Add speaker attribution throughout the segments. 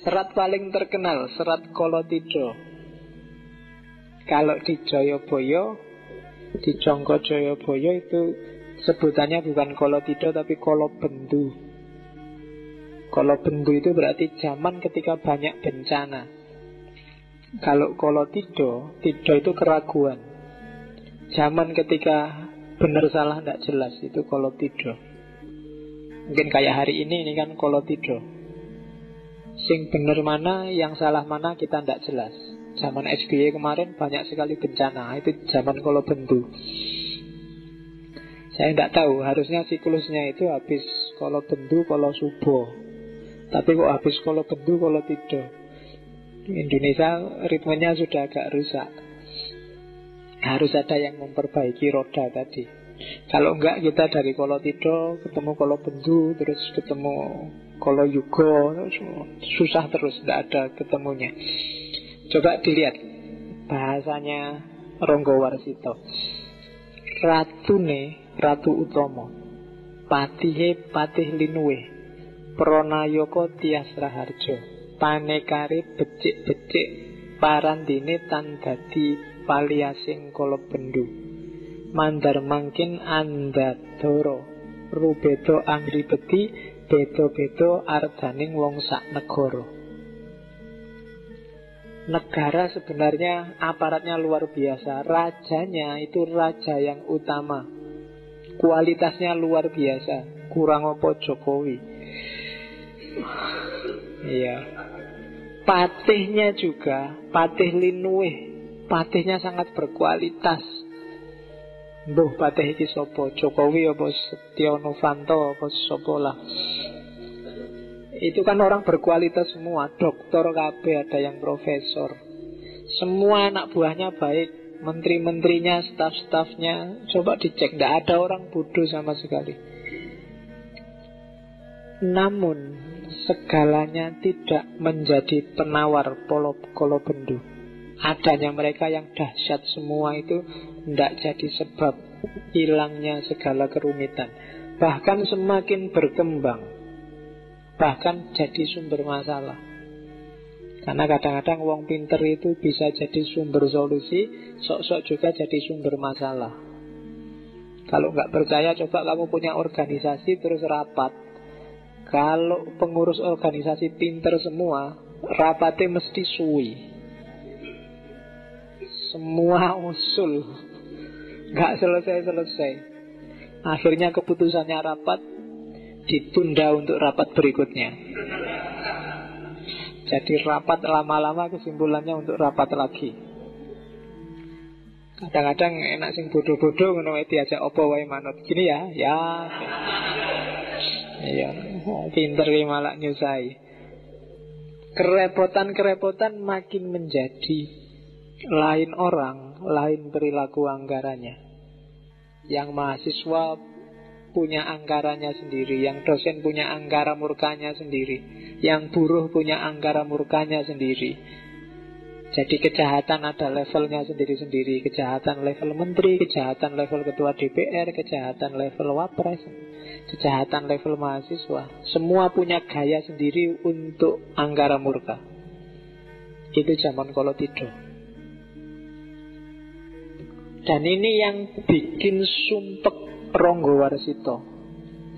Speaker 1: Serat paling terkenal, serat Kolotida. Kalau di Jayabaya, di Jangka Jayabaya itu sebutannya bukan Kolotida tapi Kolobendu. Kolobendu itu berarti zaman ketika banyak bencana. Kalau Kolotida, Tido itu keraguan. Zaman ketika benar salah tidak jelas, itu Kolotida. Mungkin kayak hari ini kan Kolotida. Sing benar mana, yang salah mana kita tidak jelas. Zaman SBY kemarin banyak sekali bencana. Itu zaman Kolobendu. Saya tidak tahu, harusnya siklusnya itu habis Kolobendu, Kolosubo. Tapi kok habis Kolobendu, Kolotida. Indonesia ritmenya sudah agak rusak. Harus ada yang memperbaiki roda tadi. Kalau enggak kita dari Kolotida ketemu Kolobendu, terus ketemu Koloyuga, susah terus, tidak ada ketemunya. Coba dilihat bahasanya Ranggawarsita. Ratune Ratu Utama, patihe Patih Linuwe, Pranayaka Tyas Raharja, panekare becik-becik parandine tan dadi paliasing Kolobendu. Mandar mangkin andadara, rubeda angribedi, beda-beda ardaning wong sak negara. Negara sebenarnya aparatnya luar biasa. Rajanya itu raja yang utama, kualitasnya luar biasa. Kurang apa Jokowi. Iya. Patihnya juga, Patih Linuwe, patihnya sangat berkualitas. Mbuh patih iki sapa? Jokowi apa Setya Novanto apa sapa lah. Itu kan orang berkualitas semua, doktor kabeh, ada yang profesor. Semua anak buahnya baik, menteri-menterinya, staf-stafnya. Coba dicek, tidak ada orang bodoh sama sekali. Namun segalanya tidak menjadi penawar Kolobendu. Adanya mereka yang dahsyat semua itu tidak jadi sebab hilangnya segala kerumitan. Bahkan semakin berkembang, bahkan jadi sumber masalah. Karena kadang-kadang wong pinter itu bisa jadi sumber solusi, sok-sok juga jadi sumber masalah. Kalau nggak percaya, coba kamu punya organisasi terus rapat. Kalau pengurus organisasi pinter semua, rapatnya mesti suwi. Semua usul nggak selesai-selesai. Akhirnya keputusannya rapat ditunda untuk rapat berikutnya. Jadi rapat lama-lama kesimpulannya untuk rapat lagi. Kadang-kadang enak sing bodoh-bodoh ngono wae diajak apa wae manut. Gini ya. Iya, pinter ki malah nyusai. Kerepotan-kerepotan makin menjadi lain orang, lain perilaku anggarannya. Yang mahasiswa punya anggarannya sendiri, yang dosen punya angkara murkanya sendiri, yang buruh punya angkara murkanya sendiri. Jadi kejahatan ada levelnya sendiri-sendiri. Kejahatan level menteri, kejahatan level ketua DPR, kejahatan level wapres, kejahatan level mahasiswa. Semua punya gaya sendiri untuk angkara murka. Itu zaman Kolotida. Dan ini yang bikin sumpek Ranggawarsita.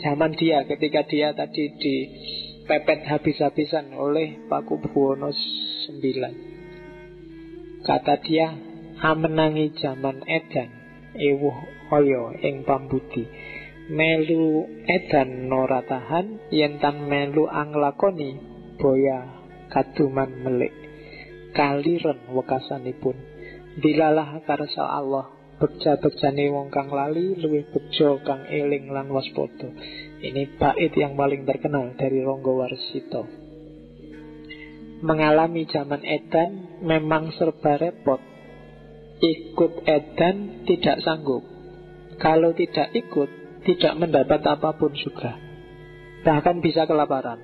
Speaker 1: Zaman dia, ketika dia tadi dipepet habis-habisan oleh Pakubuwono IX. Kata dia, amenangi zaman edan, ewuh hoyo ing pambudi. Melu edan nora tahan, yentan melu anglakoni, boya kaduman melik. Kaliren wekasanipun, dilalah karsa Allah, beja-bejane wong kang lali, luwih bejo kang eling lan waspada. Ini bait yang paling terkenal dari Ranggawarsita. Mengalami zaman edan memang serba repot. Ikut edan tidak sanggup. Kalau tidak ikut, tidak mendapat apapun juga. Bahkan bisa kelaparan.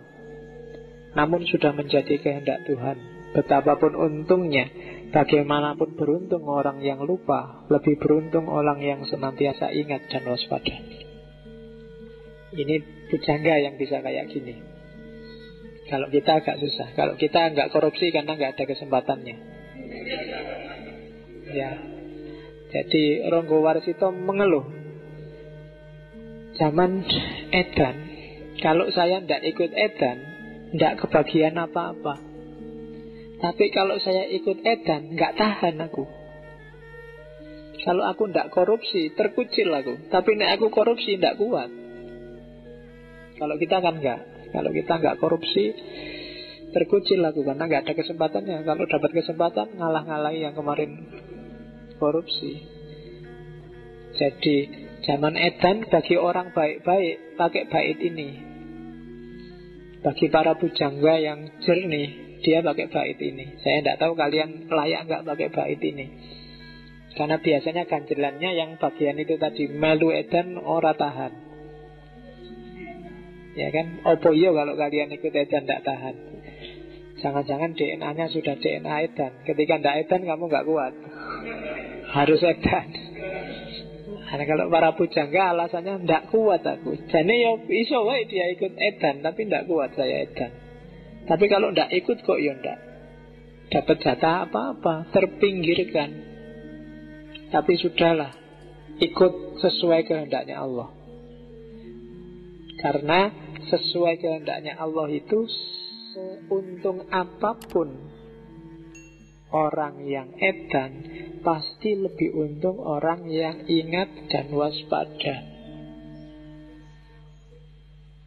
Speaker 1: Namun sudah menjadi kehendak Tuhan. Betapapun untungnya, bagaimanapun beruntung orang yang lupa, lebih beruntung orang yang senantiasa ingat dan waspada. Ini pujangga yang bisa kayak gini. Kalau kita agak susah. Kalau kita nggak korupsi karena nggak ada kesempatannya. Ya. Jadi Ronggo Warsito mengeluh, zaman edan, kalau saya ndak ikut edan, ndak kebagian apa-apa. Tapi kalau saya ikut edan, nggak tahan aku. Kalau aku ndak korupsi, terkucil aku. Tapi nek aku korupsi, ndak kuat. Kalau kita kan nggak. Kalau kita nggak korupsi, terkucil aku karena nggak ada kesempatannya. Kalau dapat kesempatan, ngalah-ngalahi yang kemarin korupsi. Jadi zaman edan bagi orang baik-baik pakai bait ini. Bagi para pujangga yang jernih, dia pakai bait ini. Saya tidak tahu kalian layak nggak pakai bait ini. Karena biasanya ganjelannya yang bagian itu tadi, melu edan ora tahan. Ya kan, opo yo kalau kalian ikut edan tidak tahan. Jangan-jangan DNA-nya sudah DNA edan. Ketika tidak edan kamu nggak kuat. Harus edan. Karena kalau para pujangga alasannya ndak kuat aku. Jadi ya iso wae dia ikut edan, tapi ndak kuat saya edan. Tapi kalau ndak ikut kok ya ndak dapat jatah apa-apa, terpinggirkan. Tapi sudahlah, ikut sesuai kehendaknya Allah. Karena sesuai kehendaknya Allah itu seuntung apapun orang yang edan, pasti lebih untung orang yang ingat dan waspada.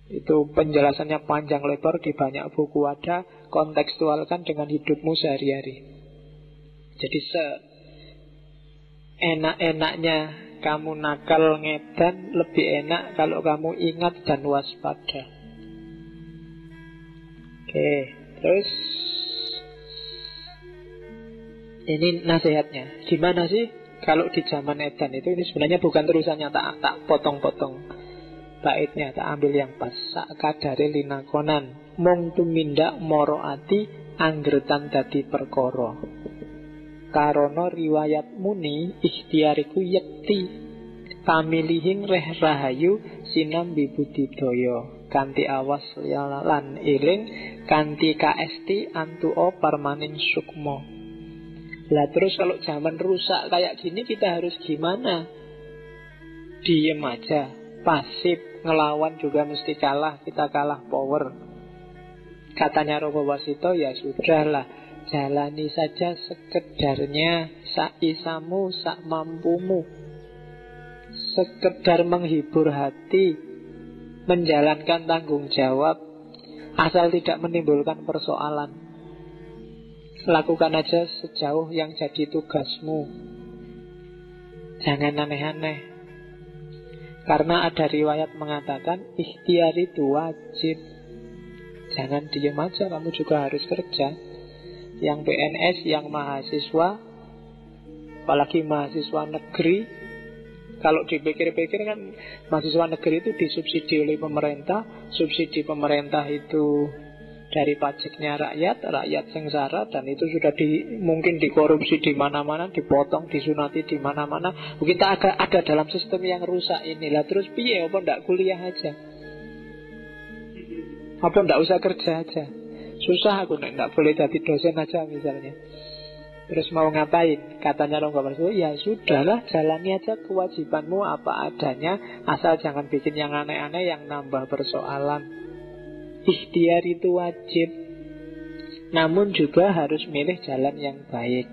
Speaker 1: Itu penjelasannya panjang lebar, di banyak buku ada. Kontekstualkan dengan hidupmu sehari-hari. Jadi seenak-enaknya kamu nakal ngedan, lebih enak kalau kamu ingat dan waspada. Oke, terus ini nasihatnya. Gimana sih kalau di zaman edan itu? Ini sebenarnya bukan terusannya, tak potong-potong baitnya, tak ambil yang pas. Sakadare linakonan mung tumindak moro ati anggretan dadi perkara. Karono riwayat muni ikhtiariku yekti pamilihing reh rahayu sinambi budidaya kanthi awas lan eling kanthi kaesti antuo parmaning sukma. Lah terus kalau zaman rusak kayak gini kita harus gimana? Diem aja, pasif, ngelawan juga mesti kalah, kita kalah power. Katanya Ronggo Warsito, ya sudahlah, jalani saja sekedarnya, saisamu, sak mampumu. Sekedar menghibur hati, menjalankan tanggung jawab, asal tidak menimbulkan persoalan. Lakukan aja sejauh yang jadi tugasmu. Jangan aneh-aneh. Karena ada riwayat mengatakan ikhtiar itu wajib. Jangan diem aja, kamu juga harus kerja. Yang PNS, yang mahasiswa, apalagi mahasiswa negeri, kalau dipikir-pikir kan mahasiswa negeri itu disubsidi oleh pemerintah. Subsidi pemerintah itu dari pajaknya rakyat sengsara, dan itu sudah mungkin dikorupsi di mana-mana, dipotong, disunati di mana-mana. Kita ada dalam sistem yang rusak inilah. Terus piye? Apa ndak kuliah aja? Apa ndak usah kerja aja? Susah aku ndak boleh jadi dosen aja misalnya. Terus mau ngapain? Katanya Ronggo Warsito, ya sudahlah, jalani aja kewajibanmu apa adanya, asal jangan bikin yang aneh-aneh yang nambah persoalan. Ikhtiar itu wajib, namun juga harus milih jalan yang baik.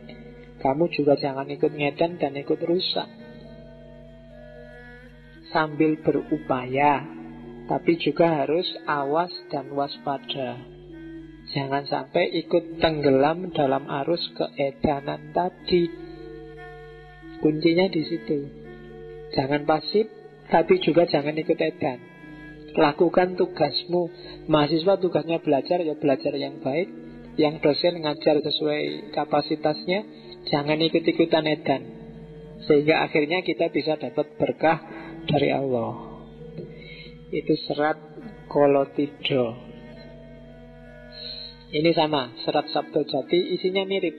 Speaker 1: Kamu juga jangan ikut ngedan dan ikut rusak. Sambil berupaya, tapi juga harus awas dan waspada. Jangan sampai ikut tenggelam dalam arus keedanan tadi. Kuncinya di situ. Jangan pasif, tapi juga jangan ikut edan. Lakukan tugasmu. Mahasiswa tugasnya belajar, ya belajar yang baik. Yang dosen ngajar sesuai kapasitasnya. Jangan ikut-ikutan edan, sehingga akhirnya kita bisa dapat berkah dari Allah. Itu serat Kolotidho. Ini sama, serat Sabdo Jati, isinya mirip.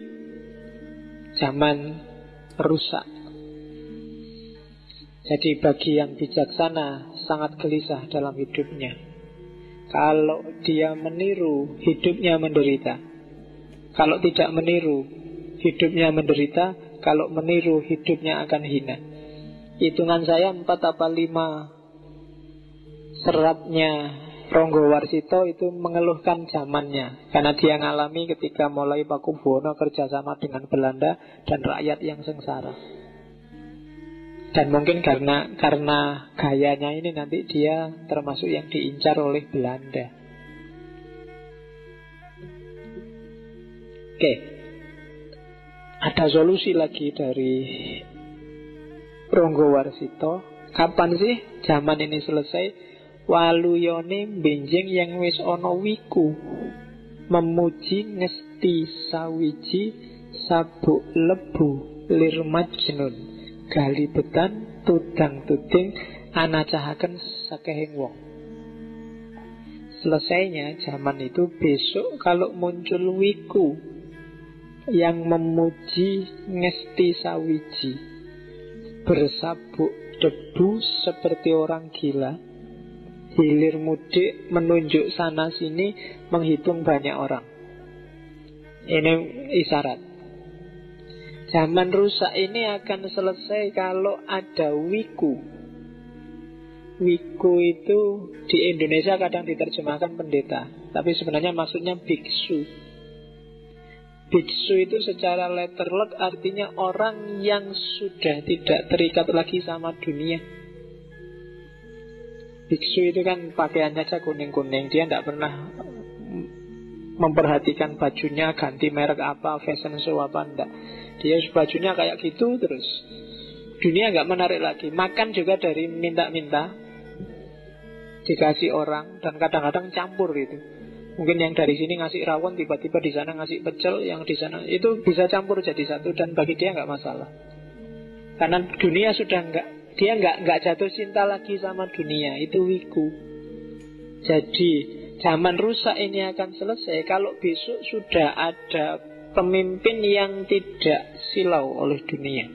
Speaker 1: Zaman rusak. Jadi bagi yang bijaksana sangat gelisah dalam hidupnya. Kalau dia meniru, hidupnya menderita. Kalau tidak meniru, hidupnya menderita. Kalau meniru, hidupnya akan hina. Hitungan saya 4 apa 5 seratnya Ronggowarsito itu mengeluhkan zamannya, karena dia ngalami ketika mulai Pakubuwono kerjasama dengan Belanda dan rakyat yang sengsara. Dan mungkin karena gayanya ini nanti dia termasuk yang diincar oleh Belanda. Oke, ada solusi lagi dari Ronggowarsito. Kapan sih zaman ini selesai? Waluyone benjing yang wis ono wiku, memuji ngesti sawiji sabuk lebu lir majnun, galibetan tudang tuding anacahaken sakehing wong. Selesainya zaman itu besok kalau muncul wiku yang memuji ngesti sawiji, bersabuk debu seperti orang gila, hilir mudik menunjuk sana sini, menghitung banyak orang. Ini isyarat. Zaman rusak ini akan selesai kalau ada wiku. Wiku itu di Indonesia kadang diterjemahkan pendeta, tapi sebenarnya maksudnya biksu. Biksu itu secara letterlek artinya orang yang sudah tidak terikat lagi sama dunia. Biksu itu kan pakaiannya aja kuning-kuning, dia tidak pernah memperhatikan bajunya ganti merek apa, fashion show apa, enggak. Dia bajunya kayak gitu terus. Dunia nggak menarik lagi. Makan juga dari minta-minta, dikasih orang, dan kadang-kadang campur gitu. Mungkin yang dari sini ngasih rawon, tiba-tiba di sana ngasih pecel, yang di sana itu bisa campur jadi satu, dan bagi dia nggak masalah. Karena dunia sudah dia nggak jatuh cinta lagi sama dunia. Itu wiku. Jadi zaman rusak ini akan selesai kalau besok sudah ada pemimpin yang tidak silau oleh dunia.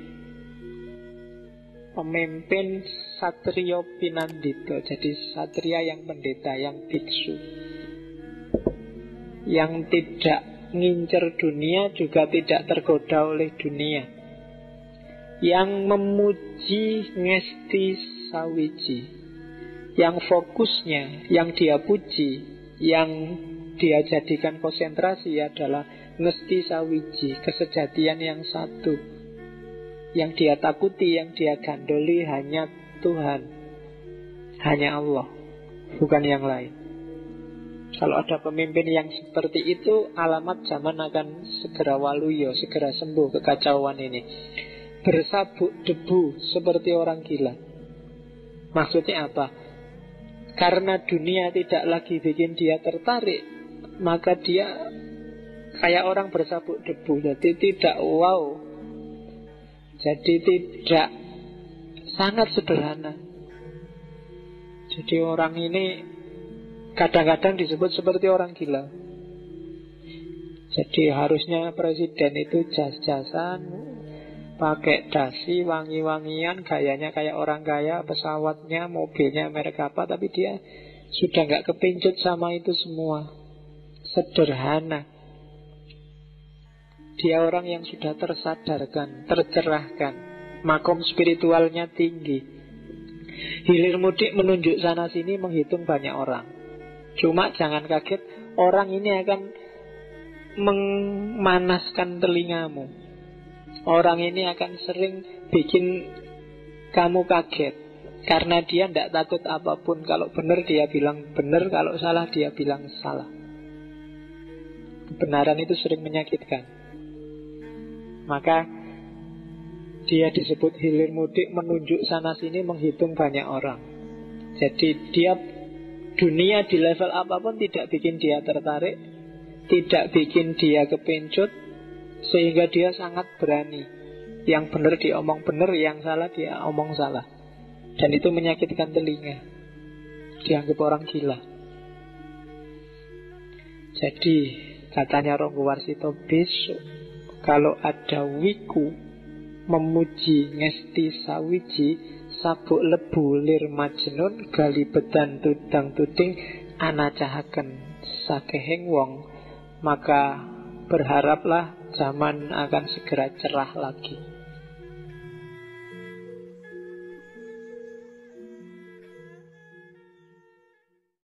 Speaker 1: Pemimpin Satrio Pinandito. Jadi satria yang pendeta, yang biksu, yang tidak ngincer dunia, juga tidak tergoda oleh dunia, yang memuji ngesti sawiji, yang fokusnya, yang dia puji, yang dia jadikan konsentrasi adalah ngesti sawiji, kesejatian yang satu. Yang dia takuti, yang dia gandoli hanya Tuhan, hanya Allah, bukan yang lain. Kalau ada pemimpin yang seperti itu, alamat zaman akan segera waluyo, segera sembuh kekacauan ini. Bersabuk debu seperti orang gila. Maksudnya apa? Karena dunia tidak lagi bikin dia tertarik, maka dia kayak orang bersabuk debu. Jadi tidak wow, jadi tidak, sangat sederhana. Jadi orang ini kadang-kadang disebut seperti orang gila. Jadi harusnya presiden itu jas-jasan, pakai dasi, wangi-wangian, gayanya kayak orang kaya, pesawatnya, mobilnya merek apa, tapi dia sudah nggak kepincut sama itu semua. Sederhana. Dia orang yang sudah tersadarkan, tercerahkan, makom spiritualnya tinggi. Hilir mudik menunjuk sana sini, menghitung banyak orang. Cuma jangan kaget, orang ini akan memanaskan telingamu. Orang ini akan sering bikin kamu kaget, karena dia tidak takut apapun. Kalau benar dia bilang benar, kalau salah dia bilang salah. Kebenaran itu sering menyakitkan. Maka dia disebut hilir mudik, menunjuk sana sini, menghitung banyak orang. Jadi dia, dunia di level apapun tidak bikin dia tertarik, tidak bikin dia kepincut, sehingga dia sangat berani. Yang benar dia omong benar, yang salah dia omong salah. Dan itu menyakitkan telinga. Dianggap orang gila. Jadi katanya Ronggowarsito, besok kalau ada wiku memuji ngesti sawiji, sabuk lebu lir majnun, galibetan tudang tuding, anacahaken sakehing wong, maka berharaplah zaman akan segera cerah lagi.